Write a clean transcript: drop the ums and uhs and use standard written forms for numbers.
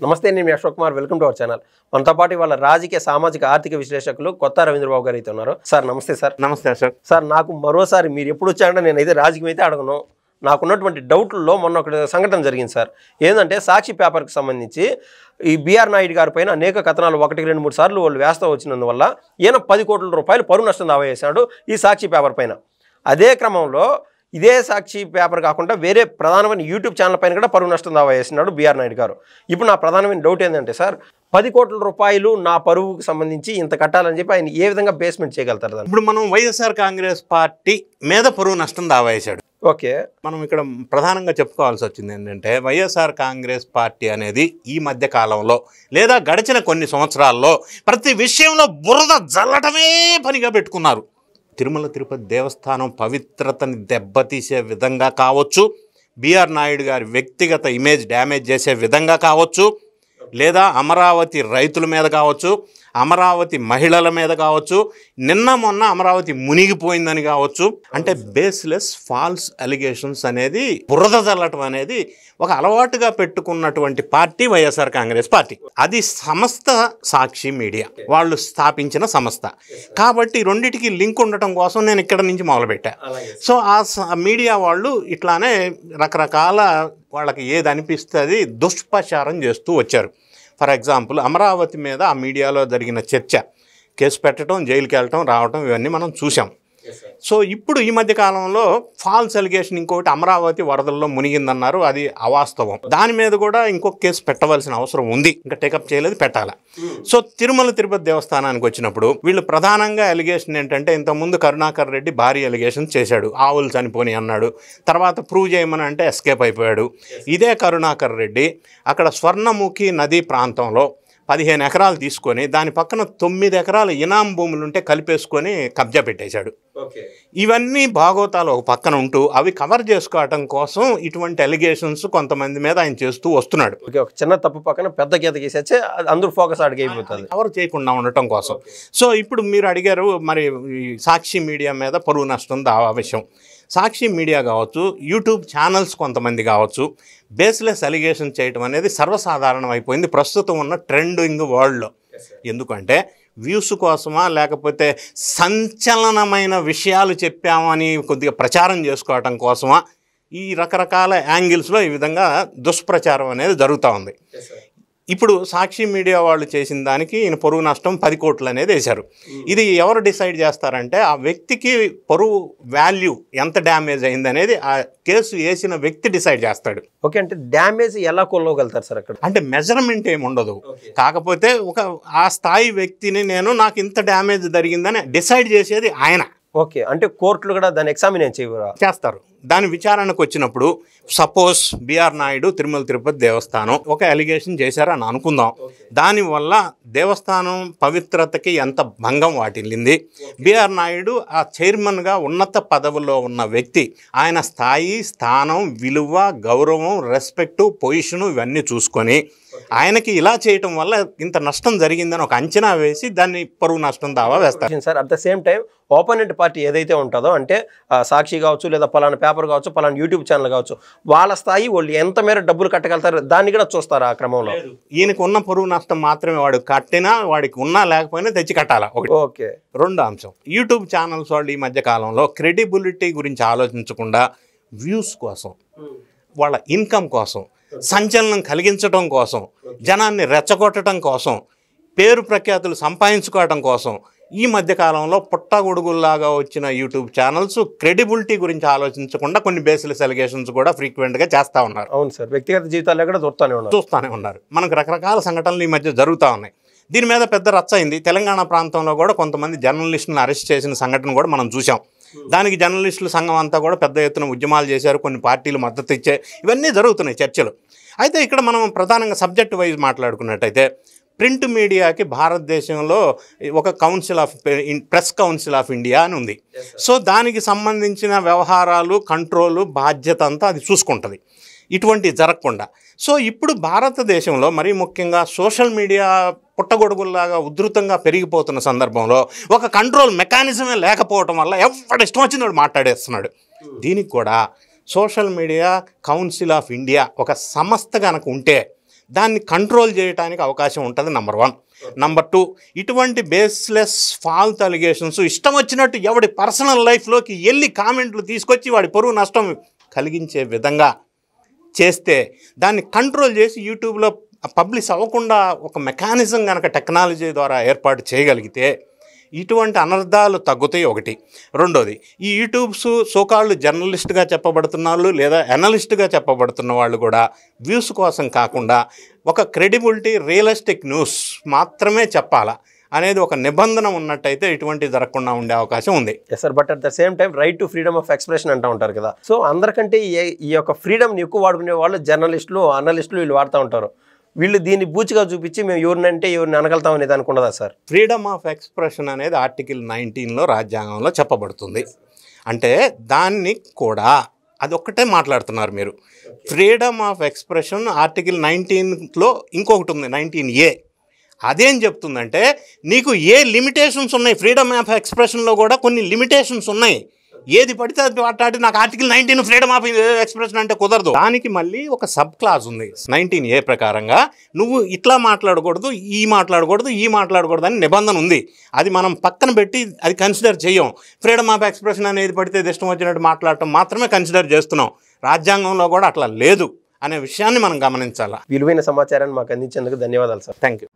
నమస్తే, నేను Ashok Kumar. Welcome to our channel. మనతో పాటు వాళ్ళ రాజకీయ సామాజిక ఆర్థిక విశ్లేషకులు కొత్త రవీంద్రబాబు గారు అయితే ఉన్నారు. సార్ నమస్తే. సార్ నమస్తే అశోక్. సార్ నాకు మరోసారి మీరు ఎప్పుడు వచ్చారంటే నేనైతే రాజకీయం అయితే అడగను. నాకున్నటువంటి డౌట్లలో మొన్న ఒక సంఘటన జరిగింది సార్. ఏంటంటే సాక్షి పేపర్కి సంబంధించి ఈ బిఆర్ నాయుడు గారి పైన అనేక కథనాలు 1, 2, 3 సార్లు వాళ్ళు వేస్తూ వచ్చినందువల్ల ఈయన 10 కోట్ల రూపాయలు పరువు నష్టం దావా చేశాడు ఈ సాక్షి పేపర్ పైన. అదే క్రమంలో ఇదే సాక్షి పేపర్ కాకుండా వేరే ప్రధానమైన యూట్యూబ్ ఛానల్ పైన కూడా పరువు నష్టం దావా చేస్తున్నాడు బిఆర్ నాయుడు గారు. ఇప్పుడు నా ప్రధానమైన డౌట్ ఏంటంటే సార్, 10 కోట్ల రూపాయలు నా పరువుకు సంబంధించి ఇంత కట్టాలని చెప్పి ఆయన ఏ విధంగా బేస్మెంట్ చేయగలుగుతారు దాన్ని? ఇప్పుడు మనం వైఎస్ఆర్ కాంగ్రెస్ పార్టీ మీద పరువు నష్టం దావా వేశాడు. ఓకే, మనం ఇక్కడ ప్రధానంగా చెప్పుకోవాల్సి వచ్చింది ఏంటంటే, వైఎస్ఆర్ కాంగ్రెస్ పార్టీ అనేది ఈ మధ్య కాలంలో లేదా గడిచిన కొన్ని సంవత్సరాల్లో ప్రతి విషయంలో బురద జల్లటమే పనిగా పెట్టుకున్నారు. తిరుమల తిరుపతి దేవస్థానం పవిత్రతని దెబ్బతీసే విధంగా కావచ్చు, బిఆర్ నాయుడు గారి వ్యక్తిగత ఇమేజ్ డ్యామేజ్ చేసే విధంగా కావచ్చు, లేదా అమరావతి రైతుల మీద కావచ్చు, అమరావతి మహిళల మీద కావచ్చు, నిన్న మొన్న అమరావతి మునిగిపోయిందని కావచ్చు, అంటే బేస్లెస్ ఫాల్స్ అలిగేషన్స్ అనేది బురద జల్లటం అనేది ఒక అలవాటుగా పెట్టుకున్నటువంటి పార్టీ వైఎస్ఆర్ కాంగ్రెస్ పార్టీ. అది సంస్థ సాక్షి మీడియా వాళ్ళు స్థాపించిన సంస్థ కాబట్టి రెండిటికి లింక్ ఉండటం కోసం నేను ఇక్కడ నుంచి మొదలుపెట్టా. సో ఆ మీడియా వాళ్ళు ఇట్లానే రకరకాల వాళ్ళకి ఏది అనిపిస్తే అది దుష్ప్రచారం చేస్తూ వచ్చారు. ఫర్ ఎగ్జాంపుల్, అమరావతి మీద ఆ మీడియాలో జరిగిన చర్చ, కేసు పెట్టడం, జైలుకి వెళ్ళటం, రావటం, ఇవన్నీ మనం చూసాం. సో ఇప్పుడు ఈ మధ్య కాలంలో ఫాల్స్ అలిగేషన్ ఇంకొకటి, అమరావతి వరదల్లో మునిగిందన్నారు, అది అవాస్తవం. దాని మీద కూడా ఇంకొక కేసు పెట్టవలసిన అవసరం ఉంది, ఇంకా టేకప్ చేయలేదు, పెట్టాలి. సో తిరుమల తిరుపతి దేవస్థానానికి వచ్చినప్పుడు వీళ్ళు ప్రధానంగా అలిగేషన్ ఏంటంటే, ఇంతకుముందు కరుణాకర్ రెడ్డి భారీ అలిగేషన్ చేశాడు, ఆవులు చనిపోని అన్నాడు, తర్వాత ప్రూవ్ చేయమని అంటే ఎస్కేప్ అయిపోయాడు. ఇదే కరుణాకర్ రెడ్డి అక్కడ స్వర్ణముఖి నదీ ప్రాంతంలో 15 ఎకరాలు తీసుకొని దాని పక్కన 9 ఎకరాలు ఇనాం భూములుంటే కలిపేసుకొని కబ్జా పెట్టేశాడు. ఇవన్నీ భాగోతాలు ఒక పక్కన ఉంటూ అవి కవర్ చేసుకోవటం కోసం ఇటువంటి అలిగేషన్స్ కొంతమంది మీద ఆయన చేస్తూ వస్తున్నాడు. ఒక చిన్న తప్పు పక్కన పెద్ద గీత గీసేస్తే అందరూ ఫోకస్ అడిగి అయిపోతుంది, కవర్ చేయకుండా ఉండటం కోసం. సో ఇప్పుడు మీరు అడిగారు మరి సాక్షి మీడియా మీద పరువు నష్టం దావా విషయం. సాక్షి మీడియా కావచ్చు, యూట్యూబ్ ఛానల్స్ కొంతమంది కావచ్చు, బేస్లెస్ అలిగేషన్ చేయడం అనేది సర్వసాధారణం అయిపోయింది ప్రస్తుతం ఉన్న ట్రెండింగ్ వరల్డ్లో. ఎందుకంటే వ్యూస్ కోసమా లేకపోతే సంచలనమైన విషయాలు చెప్పామని కొద్దిగా ప్రచారం చేసుకోవటం కోసమా, ఈ రకరకాల యాంగిల్స్లో ఈ విధంగా దుష్ప్రచారం అనేది జరుగుతూ ఉంది. ఇప్పుడు సాక్షి మీడియా వాళ్ళు చేసిన దానికి ఈయన పరువు నష్టం 10 కోట్లు అనేది వేశారు. ఇది ఎవరు డిసైడ్ చేస్తారంటే, ఆ వ్యక్తికి పరువు వాల్యూ ఎంత డ్యామేజ్ అయింది అనేది ఆ కేసు వేసిన వ్యక్తి డిసైడ్ చేస్తాడు. ఓకే, అంటే డ్యామేజ్ ఎలా కొలవగలుగుతారు సార్ అక్కడ? అంటే మెజర్మెంట్ ఏమి ఉండదు, కాకపోతే ఆ స్థాయి వ్యక్తిని నాకు ఇంత డ్యామేజ్ జరిగిందని డిసైడ్ చేసేది ఆయన. ఓకే, అంటే కోర్టులు కూడా దాన్ని ఎగ్జామిన్ చేస్తారు. దాని విచారణకు వచ్చినప్పుడు సపోజ్ బిఆర్ నాయుడు తిరుమల తిరుపతి దేవస్థానం ఒక అలిగేషన్ చేశారని అనుకుందాం. దానివల్ల దేవస్థానం పవిత్రతకి ఎంత భంగం వాటిల్లింది, బిఆర్ నాయుడు ఆ చైర్మన్గా ఉన్నత పదవిలో ఉన్న వ్యక్తి, ఆయన స్థాయి, స్థానం, విలువ, గౌరవం, రెస్పెక్టు, పొజిషను ఇవన్నీ చూసుకొని ఆయనకి ఇలా చేయటం వల్ల ఇంత నష్టం జరిగిందని ఒక అంచనా వేసి దాన్ని పరువు నష్టం దావా వేస్తారు sir. At the same time opponent party ఏదైతే ఉంటుందో, అంటే సాక్షి కావచ్చు, లేదా పలానా పేపర్ కావచ్చు, పలానా యూట్యూబ్ ఛానల్ కావచ్చు, వాళ్ళ స్థాయి వాళ్ళు ఎంత మేర డబ్బులు కట్టగలుగుతారు దాన్ని కూడా చూస్తారు ఆ క్రమంలో. ఈయనకు ఉన్న పరువు నష్టం మాత్రమే వాడు కట్టినా, వాడికి ఉన్నా లేకపోయినా తెచ్చి కట్టాలా. ఓకే, రెండో అంశం, యూట్యూబ్ ఛానల్స్ వాళ్ళు ఈ మధ్య కాలంలో క్రెడిబిలిటీ గురించి ఆలోచించకుండా వ్యూస్ కోసం, వాళ్ళ ఇన్కమ్ కోసం, సంచలనం కలిగించడం కోసం, జనాన్ని రెచ్చగొట్టడం కోసం, పేరు ప్రఖ్యాతులు సంపాదించుకోవడం కోసం ఈ మధ్యకాలంలో పుట్టగొడుగుల్లాగా వచ్చిన యూట్యూబ్ ఛానల్స్ క్రెడిబిలిటీ గురించి ఆలోచించకుండా కొన్ని బేస్లెస్ అలిగేషన్స్ కూడా ఫ్రీక్వెంట్గా చేస్తూ ఉన్నారు. అవును సార్, వ్యక్తిగత జీవితాల్లో కూడా చూస్తూనే ఉన్నారు. మనకు రకరకాల సంఘటనలు ఈ మధ్య జరుగుతూ ఉన్నాయి. దీని మీద పెద్ద రచ్చ అయింది. తెలంగాణ ప్రాంతంలో కూడా కొంతమంది జర్నలిస్టులను అరెస్ట్ చేసిన సంఘటన కూడా మనం చూసాం. దానికి జర్నలిస్టుల సంఘం అంతా కూడా పెద్ద ఎత్తున ఉద్యమాలు చేశారు, కొన్ని పార్టీలు మద్దతు ఇచ్చే, ఇవన్నీ జరుగుతున్నాయి చర్చలు. అయితే ఇక్కడ మనం ప్రధానంగా సబ్జెక్ట్ వైజ్ మాట్లాడుకున్నట్టయితే, ప్రింట్ మీడియాకి భారతదేశంలో ఒక ప్రెస్ కౌన్సిల్ ఆఫ్ ఇండియా అని ఉంది. సో దానికి సంబంధించిన వ్యవహారాలు, కంట్రోలు, బాధ్యత అంతా అది చూసుకుంటుంది ఇటువంటి జరగకుండా. సో ఇప్పుడు భారతదేశంలో మరీ ముఖ్యంగా సోషల్ మీడియా పుట్టగొడుగుల్లాగా ఉధృతంగా పెరిగిపోతున్న సందర్భంలో ఒక కంట్రోల్ మెకానిజమే లేకపోవటం వల్ల ఎవరి ఇష్టం వచ్చింది వాడు మాట్లాడేస్తున్నాడు. దీనికి కూడా social media council of India ఒక సంస్థ కనుక ఉంటే దాన్ని కంట్రోల్ చేయడానికి అవకాశం ఉంటుంది. నంబర్ 1. నంబర్ 2, ఇటువంటి బేస్లెస్ ఫాల్త్ అలిగేషన్స్ ఇష్టం వచ్చినట్టు ఎవడి పర్సనల్ లైఫ్లోకి వెళ్ళి కామెంట్లు తీసుకొచ్చి వాడి పరువు నష్టం కలిగించే విధంగా చేస్తే దాన్ని కంట్రోల్ చేసి యూట్యూబ్లో పబ్లిష్ అవ్వకుండా ఒక మెకానిజం కనుక టెక్నాలజీ ద్వారా ఏర్పాటు చేయగలిగితే ఇటువంటి అనర్థాలు తగ్గుతాయి. 1. 2, ఈ యూట్యూబ్స్ సోకాళ్ళు జర్నలిస్ట్గా చెప్పబడుతున్న వాళ్ళు లేదా అనలిస్ట్గా చెప్పబడుతున్న వాళ్ళు కూడా వ్యూస్ కోసం కాకుండా ఒక క్రెడిబిలిటీ రియలిస్టిక్ న్యూస్ మాత్రమే చెప్పాలా అనేది ఒక నిబంధన ఉన్నట్టయితే ఇటువంటివి జరగకుండా ఉండే అవకాశం ఉంది. Yes sir, but at the same time right to freedom of expression అంటూ ఉంటారు కదా. సో అందరికంటే ఈ యొక్క ఫ్రీడమ్ని ఎక్కువ వాడుకునే వాళ్ళు జర్నలిస్టులు, అనలిస్టులు వీళ్ళు వాడుతూ ఉంటారు. వీళ్ళు దీన్ని బూచిగా చూపించి మేము ఎవరినంటే ఎవరిని అనగలుగుతాం అనేది అనుకున్నదా సార్? ఫ్రీడమ్ ఆఫ్ ఎక్స్ప్రెషన్ అనేది ఆర్టికల్ 19లో రాజ్యాంగంలో చెప్పబడుతుంది. అంటే దాన్ని కూడా అదొక్కటే మాట్లాడుతున్నారు మీరు. ఫ్రీడమ్ ఆఫ్ ఎక్స్ప్రెషన్ ఆర్టికల్ 19లో ఇంకొకటి ఉంది, 19A. అదేం చెప్తుందంటే నీకు ఏ లిమిటేషన్స్ ఉన్నాయి, ఫ్రీడమ్ ఆఫ్ ఎక్స్ప్రెషన్లో కూడా కొన్ని లిమిటేషన్స్ ఉన్నాయి. ఏది పడితే అది మాట్లాడి నాకు ఆర్టికల్ 19 ఫ్రీడమ్ ఆఫ్ ఎక్స్ప్రెషన్ అంటే కుదరదు. దానికి మళ్ళీ ఒక సబ్ క్లాజ్ ఉంది 19A ప్రకారంగా. నువ్వు ఇట్లా మాట్లాడకూడదు, ఈ మాట్లాడకూడదు అని నిబంధన ఉంది. అది మనం పక్కన పెట్టి అది కన్సిడర్ చేయం. ఫ్రీడమ్ ఆఫ్ ఎక్స్ప్రెషన్ అనేది పడితే ఇష్టం వచ్చినట్టు మాట్లాడటం మాత్రమే కన్సిడర్ చేస్తున్నాం. రాజ్యాంగంలో కూడా అట్లా లేదు అనే విషయాన్ని మనం గమనించాలి. విలువైన సమాచారాన్ని మాకు అందించేందుకు ధన్యవాదాలు సార్. Thank you.